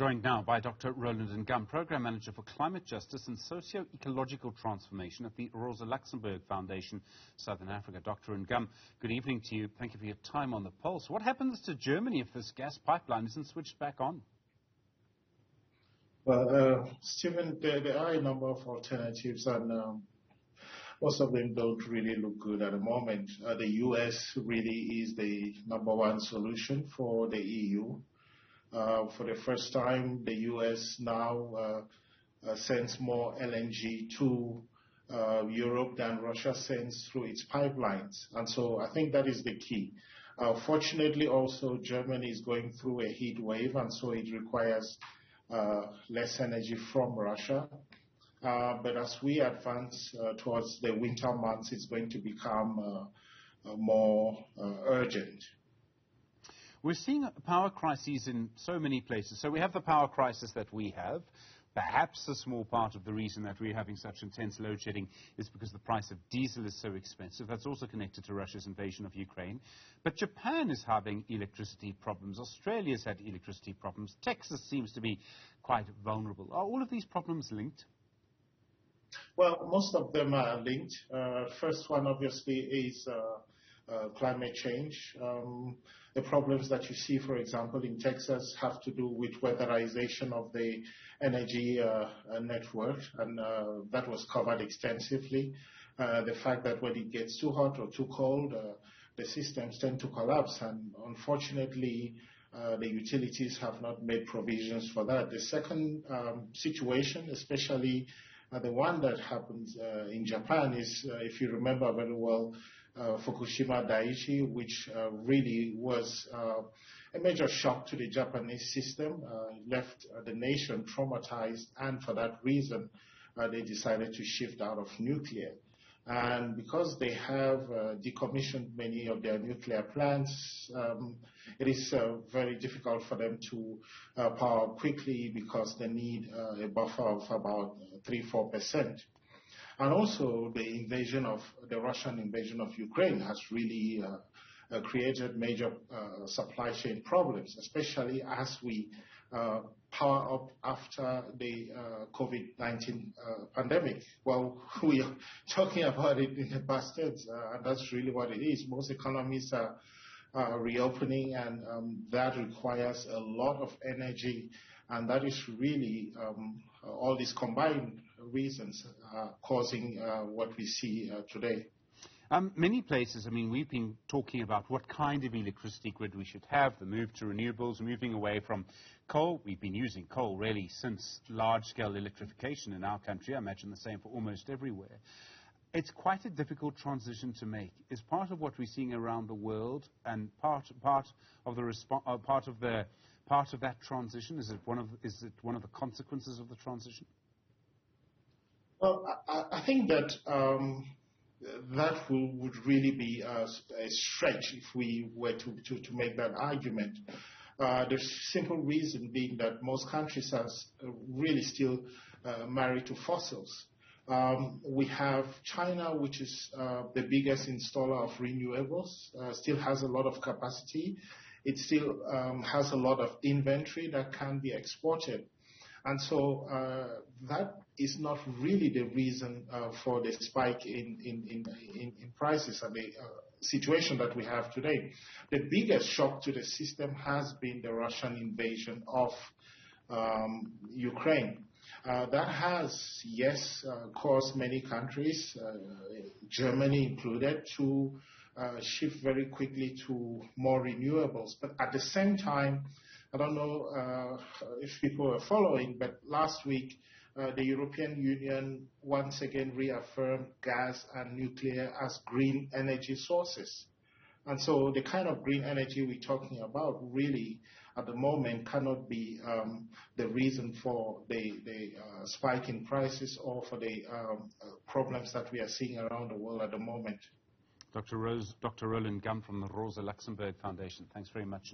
Joined now by Dr. Roland Ngam, Program Manager for Climate Justice and Socio-Ecological Transformation at the Rosa Luxemburg Foundation, Southern Africa. Dr. Ngam, good evening to you. Thank you for your time on the pulse. What happens to Germany if this gas pipeline isn't switched back on? Well, Stephen, there are a number of alternatives, and most of them don't really look good at the moment. The U.S. really is the #1 solution for the EU. For the first time, the U.S. now sends more LNG to Europe than Russia sends through its pipelines. And so I think that is the key. Fortunately, also, Germany is going through a heat wave, and so it requires less energy from Russia. But as we advance towards the winter months, it's going to become more urgent. We're seeing power crises in so many places. So we have the power crisis that we have. Perhaps a small part of the reason that we're having such intense load shedding is because the price of diesel is so expensive. That's also connected to Russia's invasion of Ukraine. But Japan is having electricity problems. Australia's had electricity problems. Texas seems to be quite vulnerable. Are all of these problems linked? Well, most of them are linked. First one, obviously, is climate change. The problems that you see, for example, in Texas have to do with weatherization of the energy network, and that was covered extensively. The fact that when it gets too hot or too cold, the systems tend to collapse, and unfortunately, the utilities have not made provisions for that. The second situation, especially the one that happens in Japan, is, if you remember very well, Fukushima Daiichi, which really was a major shock to the Japanese system, left the nation traumatized, and for that reason, they decided to shift out of nuclear. And because they have decommissioned many of their nuclear plants, it is very difficult for them to power quickly because they need a buffer of about 3–4%. And also the Russian invasion of Ukraine has really created major supply chain problems, especially as we power up after the COVID-19 pandemic. Well, we are talking about it in the past tense, and that's really what it is. Most economies are reopening, and that requires a lot of energy, and that is really all these combined reasons causing what we see today. Many places, I mean, we've been talking about what kind of electricity grid we should have, the move to renewables, moving away from coal. We've been using coal really since large-scale electrification in our country. I imagine the same for almost everywhere. It's quite a difficult transition to make. Is part of what we're seeing around the world and part of that transition? Is it one of the consequences of the transition? Well, I think that that would really be a stretch if we were to make that argument. The simple reason being that most countries are really still married to fossils. We have China, which is the biggest installer of renewables, still has a lot of capacity. It still has a lot of inventory that can be exported. And so that is not really the reason for the spike in prices and the situation that we have today. The biggest shock to the system has been the Russian invasion of Ukraine. That has, yes, caused many countries, Germany included, to shift very quickly to more renewables. But at the same time, I don't know if people are following, but last week the European Union once again reaffirmed gas and nuclear as green energy sources. And so the kind of green energy we're talking about really at the moment cannot be the reason for the spike in prices or for the problems that we are seeing around the world at the moment. Dr. Roland Ngam from the Rosa Luxemburg Foundation, thanks very much.